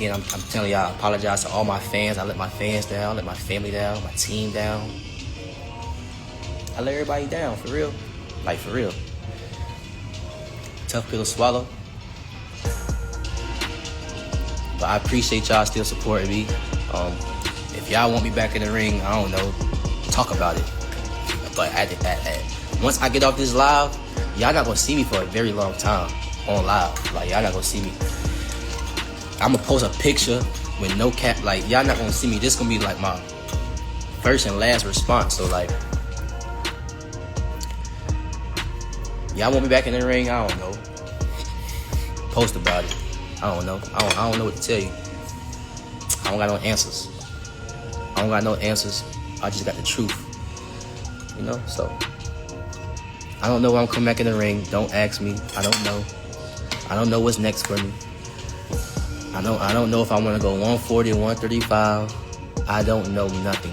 again, I'm telling y'all, I apologize to all my fans. I let my fans down, I let my family down, my team down. I let everybody down, for real. Like, for real. Tough pill to swallow. But I appreciate y'all still supporting me. If y'all want me back in the ring, I don't know, talk about it. But once I get off this live, y'all not gonna see me for a very long time on live. Like, y'all not gonna see me. I'm gonna post a picture with no cap. Like, y'all not gonna see me. This gonna be like my first and last response. So like, y'all want me back in the ring? I don't know. Post about it. I don't know. I don't know what to tell you. I don't got no answers. I don't got no answers. I just got the truth. You know? So I don't know when I'm coming back in the ring. Don't ask me. I don't know. I don't know what's next for me. I don't know if I want to go 140 or 135. I don't know nothing.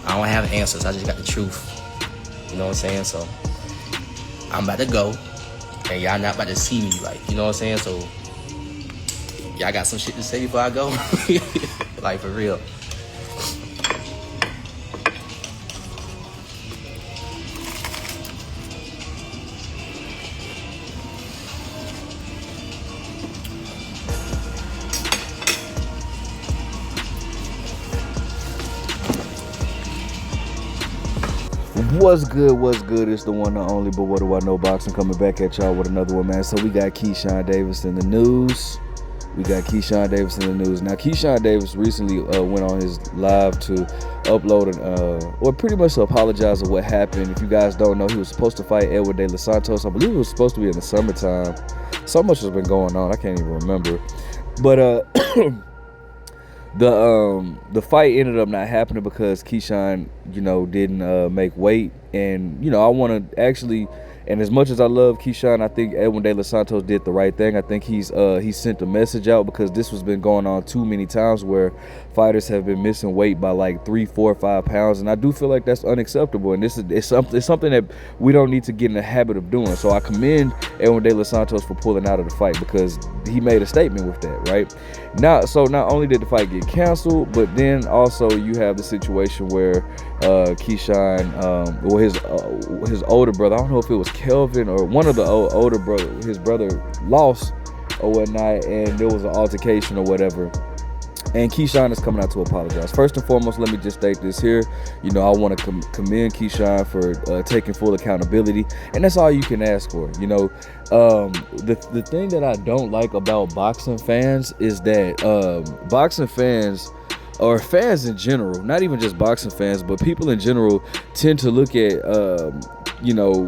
I don't have answers. I just got the truth. You know what I'm saying? So I'm about to go, and y'all not about to see me, like, you know what I'm saying? So y'all got some shit to say before I go? Like, for real. What's good? It's the one and only, but what do I know, boxing, coming back at y'all with another one, man. So we got Keyshawn Davis in the news. Now, Keyshawn Davis recently went on his live to upload or pretty much to apologize for what happened. If you guys don't know, he was supposed to fight Edwin De Los Santos. I believe it was supposed to be in the summertime. So much has been going on, I can't even remember. But the fight ended up not happening because Keyshawn, didn't make weight. And, I want to actually, and as much as I love Keyshawn, I think Edwin De Los Santos did the right thing. I think he sent a message out, because this has been going on too many times where fighters have been missing weight by like 3, 4, 5 pounds, and I do feel like that's unacceptable. And it's something that we don't need to get in the habit of doing. So I commend Edwin De Los Santos for pulling out of the fight, because he made a statement with that, right? Not only did the fight get canceled, but then also you have the situation where Keyshawn, his older brother, I don't know if it was Kelvin or one of the older brother, his brother lost or whatnot, and there was an altercation or whatever. And Keyshawn is coming out to apologize. First and foremost, let me just state this here. I want to commend Keyshawn for taking full accountability, and that's all you can ask for. The thing that I don't like about boxing fans is that boxing fans, or fans in general, not even just boxing fans, but people in general, tend to look at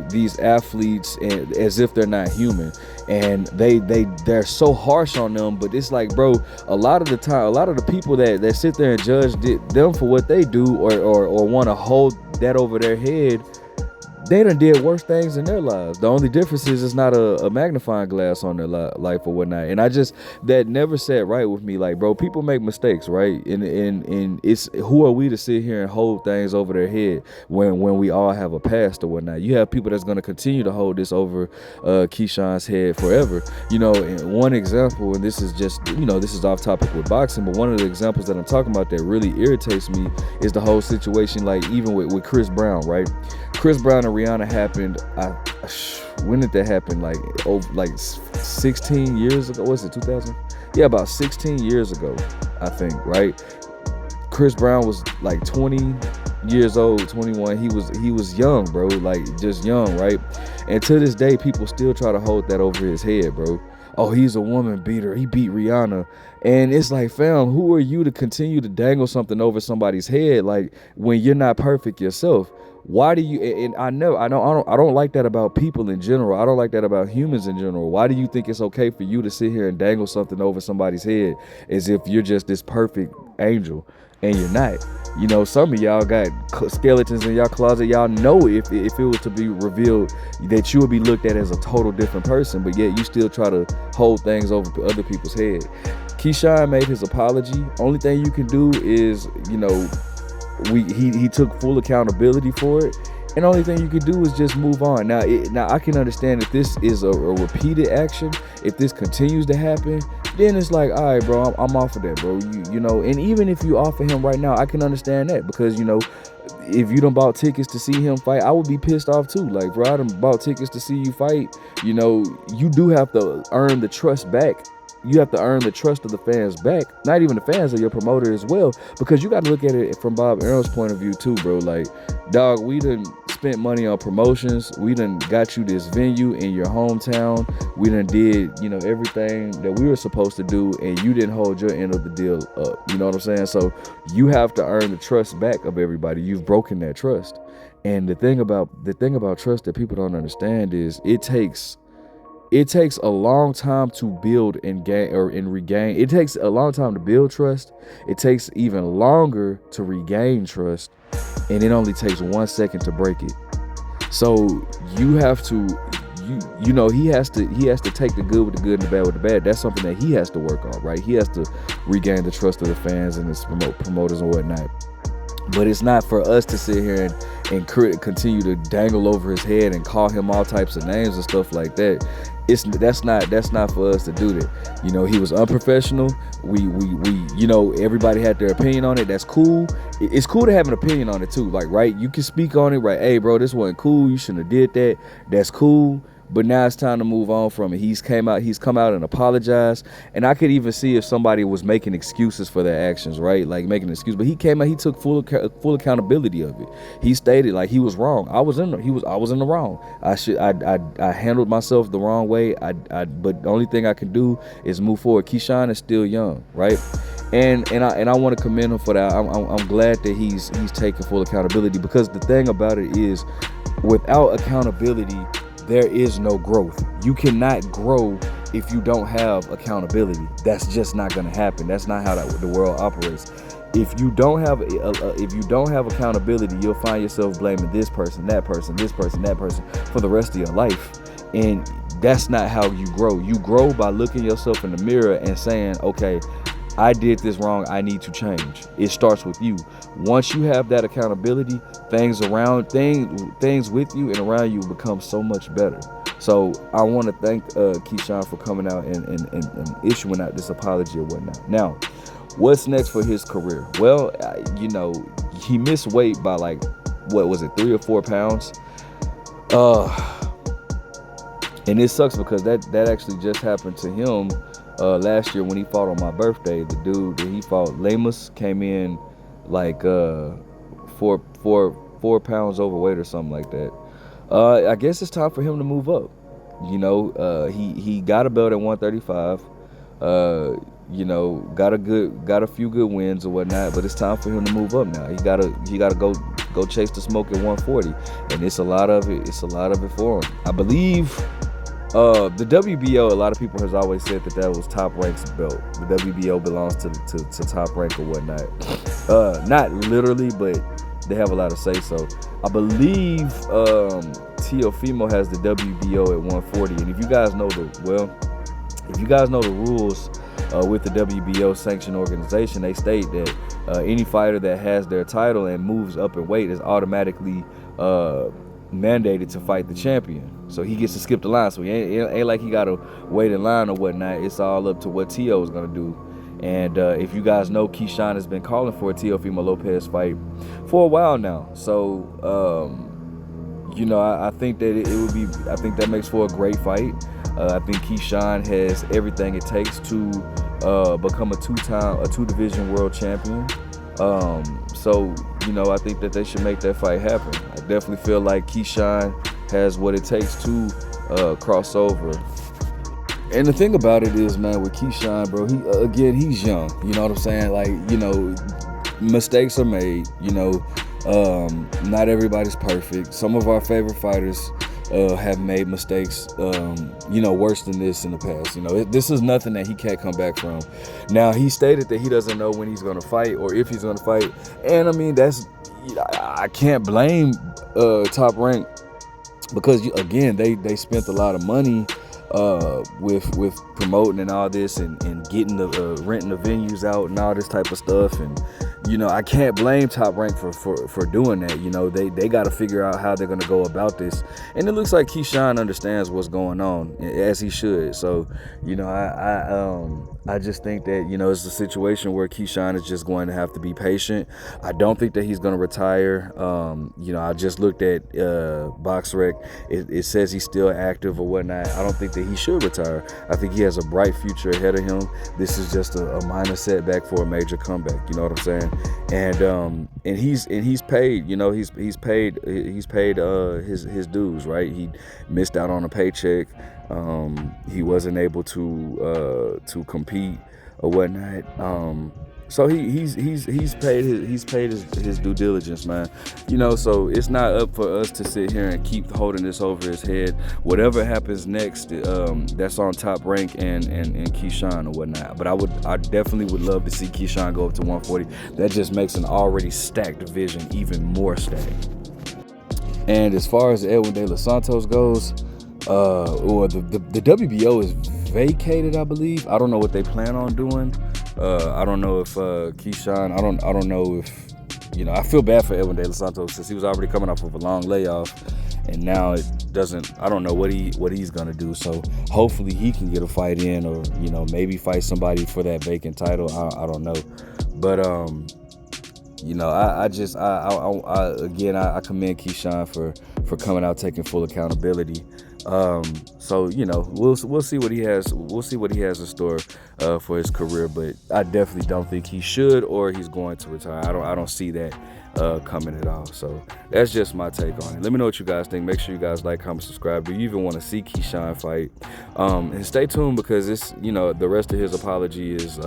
these athletes as if they're not human, and they're so harsh on them. But it's like, bro, a lot of the time, a lot of the people that sit there and judge them for what they do, or want to hold that over their head, they done did worse things in their lives. The only difference is it's not a magnifying glass on their life or whatnot. And that never sat right with me. Like, bro, people make mistakes, right? And it's, who are we to sit here and hold things over their head when we all have a past or whatnot? You have people that's going to continue to hold this over Keyshawn's head forever. And one example, and this is just, this is off topic with boxing, but one of the examples that I'm talking about that really irritates me is the whole situation, like even with Chris Brown, right? Chris Brown and Rihanna happened. When did that happen? Like 16 years ago. Was it 2000? Yeah, about 16 years ago, I think. Right. Chris Brown was like 20 years old, 21. He was young, bro. Like, just young, right? And to this day, people still try to hold that over his head, bro. Oh, he's a woman beater. He beat Rihanna. And it's like, fam, who are you to continue to dangle something over somebody's head, like, when you're not perfect yourself? Why do you? And I don't like that about people in general. I don't like that about humans in general. Why do you think it's okay for you to sit here and dangle something over somebody's head as if you're just this perfect angel, and you're not? Some of y'all got skeletons in y'all closet. Y'all know if it was to be revealed that you would be looked at as a total different person, but yet you still try to hold things over other people's head. Keyshawn made his apology. Only thing you can do is, he took full accountability for it, and the only thing you can do is just move on. Now I can understand if this is a repeated action, if this continues to happen, then it's like, all right, bro, I'm off of that, bro. You know, and even if you offer him right now, I can understand that, because, you know, if you done bought tickets to see him fight, I would be pissed off too. Like, bro, I done bought tickets to see you fight. You know, you do have to earn the trust back. You have to earn the trust of the fans back. Not even the fans, of your promoter as well. Because you got to look at it from Bob Arum's point of view too, bro. Like, dog, we done spent money on promotions. We done got you this venue in your hometown. We done did, you know, everything that we were supposed to do, and you didn't hold your end of the deal up. You know what I'm saying? So you have to earn the trust back of everybody. You've broken that trust. And the thing about trust that people don't understand is it takes a long time to build and gain and regain. It takes a long time to build trust. It takes even longer to regain trust, and it only takes 1 second to break it. So you have to, you know, he has to take the good with the good and the bad with the bad. That's something that he has to work on, right? He has to regain the trust of the fans and his promoters and whatnot. But it's not for us to sit here and continue to dangle over his head and call him all types of names and stuff like that. That's not for us to do that. You know, he was unprofessional. We you know, everybody had their opinion on it. That's cool. It's cool to have an opinion on it too. Like, right, you can speak on it, right? Hey, bro, this wasn't cool. You shouldn't have did that. That's cool. But now it's time to move on from it. He's come out and apologized. And I could even see if somebody was making excuses for their actions, right? Like making an excuse. But he came out, he took full accountability of it. He stated, like, he was wrong. I was in the wrong. I handled myself the wrong way. But the only thing I can do is move forward. Keyshawn is still young, right? And I want to commend him for that. I'm glad that he's taking full accountability, because the thing about it is, without accountability, there is no growth. You cannot grow if you don't have accountability. That's just not going to happen. That's not how the world operates. If you don't have accountability, you'll find yourself blaming this person, that person, this person, that person for the rest of your life. And that's not how you grow. You grow by looking yourself in the mirror and saying, okay, I did this wrong, I need to change. It starts with you. Once you have that accountability, things with you and around you become so much better. So I want to thank Keyshawn for coming out and issuing out this apology or whatnot. Now, what's next for his career? Well, you know, he missed weight by, like, what was it, 3 or 4 pounds? And it sucks because that actually just happened to him last year when he fought on my birthday. The dude that he fought, Lamus, came in like 4 pounds overweight or something like that. I guess it's time for him to move up. You know, he got a belt at 135. You know, got a few good wins or whatnot, but it's time for him to move up now. He gotta go chase the smoke at 140, and it's a lot of it for him. I believe the WBO, a lot of people has always said that was Top Rank's belt. The WBO belongs to Top Rank or whatnot. Not literally, but they have a lot of say so. I believe Teofimo has the WBO at 140, and if you guys know the rules with the WBO sanctioned organization, they state that any fighter that has their title and moves up in weight is automatically mandated to fight the champion. So he gets to skip the line. So he ain't like he got to wait in line or whatnot. It's all up to what Teo is going to do. And if you guys know, Keyshawn has been calling for a Teofimo Lopez fight for a while now. So, you know, I think that I think that makes for a great fight. I think Keyshawn has everything it takes to become a two-division world champion. So, you know, I think that they should make that fight happen. I definitely feel like Keyshawn has what it takes to cross over. And the thing about it is, man, with Keyshawn, bro, he's young. You know what I'm saying? Like, you know, mistakes are made. You know, not everybody's perfect. Some of our favorite fighters have made mistakes, you know, worse than this in the past. You know, this is nothing that he can't come back from. Now, he stated that he doesn't know when he's going to fight or if he's going to fight. And, I mean, I can't blame Top Rank, because, again, they spent a lot of money with promoting and all this and getting the renting the venues out and all this type of stuff, and I can't blame Top Rank for doing that. They got to figure out how they're going to go about this. And it looks like Keyshawn understands what's going on, as he should. So, I just think that, it's a situation where Keyshawn is just going to have to be patient. I don't think that he's going to retire. I just looked at BoxRec. It says he's still active or whatnot. I don't think that he should retire. I think he has a bright future ahead of him. This is just a minor setback for a major comeback. You know what I'm saying? And he's paid. He's paid his dues, right? He missed out on a paycheck. He wasn't able to compete or whatnot. So he's paid his due diligence, man. So it's not up for us to sit here and keep holding this over his head. Whatever happens next, that's on Top Rank and Keyshawn or whatnot. But I definitely would love to see Keyshawn go up to 140. That just makes an already stacked division even more stacked. And as far as Edwin De Los Santos goes, or the WBO is vacated, I believe. I don't know what they plan on doing. I don't know if Keyshawn. I don't know if I feel bad for Edwin De Los Santos since he was already coming off of a long layoff, and now it doesn't. I don't know what he's gonna do. So hopefully he can get a fight in, or maybe fight somebody for that vacant title. I don't know, but I commend Keyshawn for coming out taking full accountability. So we'll see what he has. We'll see what he has in store for his career. But I definitely don't think he should, or he's going to retire. I don't see that coming at all. So that's just my take on it. Let me know what you guys think. Make sure you guys like, comment, subscribe. Do you even want to see Keyshawn fight? And stay tuned, because this, the rest of his apology is.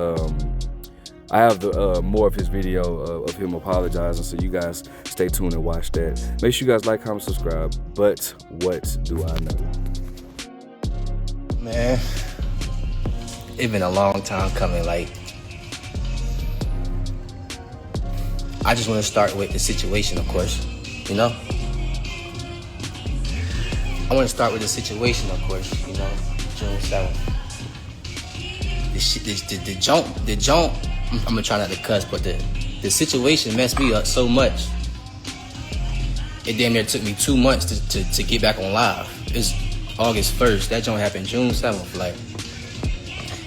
I have the more of his video of him apologizing, so you guys stay tuned and watch that. Make sure you guys like, comment, subscribe. But what do I know? Man, it's been a long time coming. Like, I just want to start with the situation, of course. I want to start with the situation, of course. June 7th. The jump. I'm gonna try not to cuss, but the situation messed me up so much. It damn near took me 2 months to get back on live. It's August 1st. That joint happened June 7th. Like,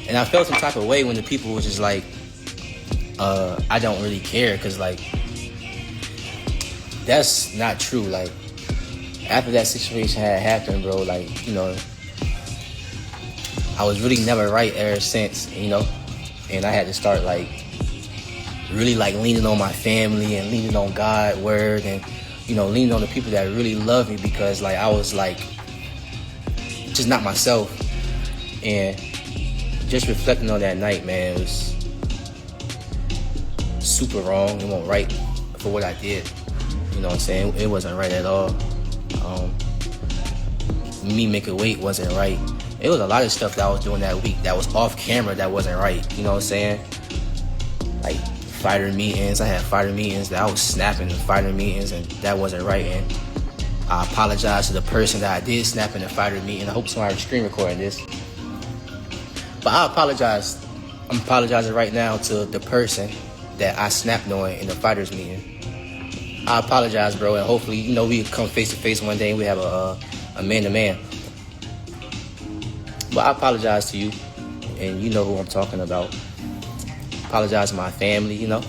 and I felt some type of way when the people were just like, I don't really care, because like, that's not true. Like, after that situation had happened, bro, like, I was really never right ever since, and I had to start like really like leaning on my family and leaning on God's word, and leaning on the people that really love me, because like I was like just not myself. And just reflecting on that night, man, it was super wrong. It wasn't right for what I did. You know what I'm saying? It wasn't right at all. Me making weight wasn't right. It was a lot of stuff that I was doing that week that was off camera that wasn't right. You know what I'm saying? Like fighter meetings. I had fighter meetings that I was snapping in fighter meetings, and that wasn't right. And I apologize to the person that I did snap in the fighter meeting. I hope somebody screen recording this. But I apologize. I'm apologizing right now to the person that I snapped on in the fighters meeting. I apologize, bro, and hopefully, we come face to face one day and we have a man-to-man. But I apologize to you, and you know who I'm talking about. Apologize to my family, I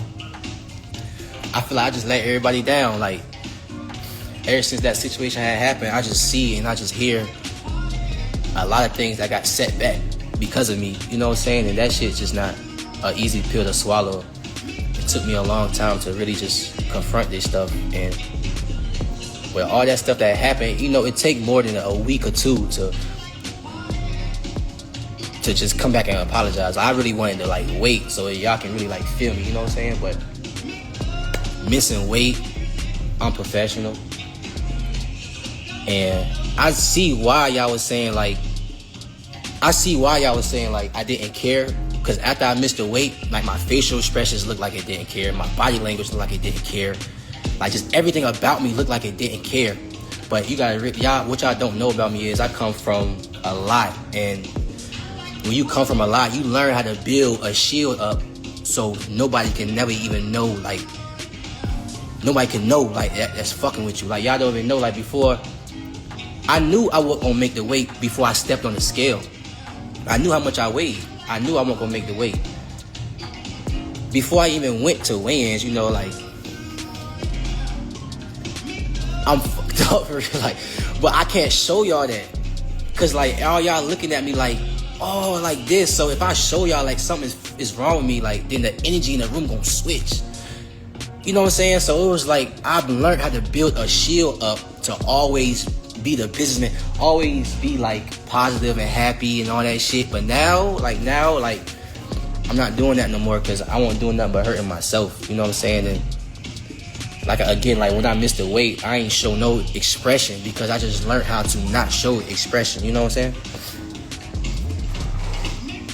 feel like I just let everybody down. Like, ever since that situation had happened, I just see and I just hear a lot of things that got set back because of me. You know what I'm saying? And that shit's just not an easy pill to swallow. It took me a long time to really just confront this stuff. And with all that stuff that happened, it take more than a week or two to just come back and apologize. I really wanted to like wait so y'all can really like feel me, you know what I'm saying? But missing weight, unprofessional. And I see why y'all was saying like I didn't care. Because after I missed the weight, like my facial expressions looked like it didn't care. My body language looked like it didn't care. Like just everything about me looked like it didn't care. But what y'all don't know about me is I come from a lot. And when you come from a lot, you learn how to build a shield up So nobody can never even know, like, nobody can know, like, that's fucking with you. Like, y'all don't even know, like, before, I knew I wasn't gonna make the weight before I stepped on the scale. I knew how much I weighed. I knew I wasn't gonna make the weight. Before I even went to weigh-ins, you know, like, I'm fucked up, like, but I can't show y'all that. Cause like, all y'all looking at me like, oh, like this. So if I show y'all like something is wrong with me, like, then the energy in the room gonna switch. You know what I'm saying? So it was like, I've learned how to build a shield up to always be the businessman, always be like positive and happy and all that shit. But now, I'm not doing that no more, because I won't do nothing but hurting myself. You know what I'm saying? And like, again, like when I missed the weight, I ain't show no expression, because I just learned how to not show expression. You know what I'm saying?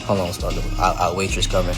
Hold on, our waitress coming.